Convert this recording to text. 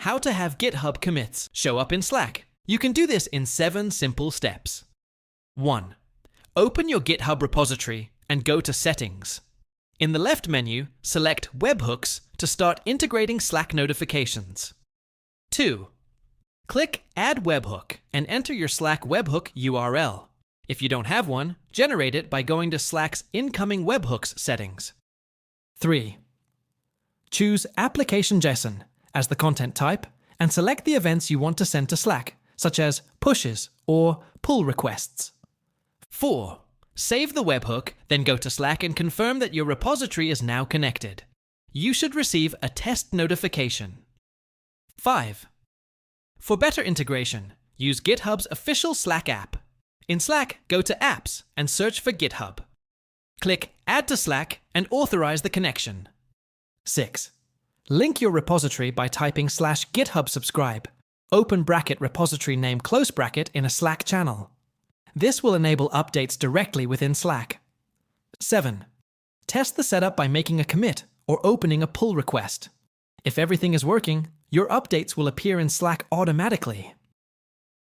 How to have GitHub commits show up in Slack. You can do this in 7 simple steps. 1. Open your GitHub repository and go to Settings. In the left menu, select Webhooks to start integrating Slack notifications. 2. Click Add Webhook and enter your Slack webhook URL. If you don't have one, generate it by going to Slack's Incoming Webhooks settings. 3. Choose Application JSON as the content type and select the events you want to send to Slack, such as pushes or pull requests. 4. Save the webhook, then go to Slack and confirm that your repository is now connected. You should receive a test notification. 5. For better integration, use GitHub's official Slack app. In Slack, go to Apps and search for GitHub. Click Add to Slack and authorize the connection. 6. Link your repository by typing /GitHub subscribe, open bracket repository name close bracket in a Slack channel. This will enable updates directly within Slack. 7. Test the setup by making a commit or opening a pull request. If everything is working, your updates will appear in Slack automatically.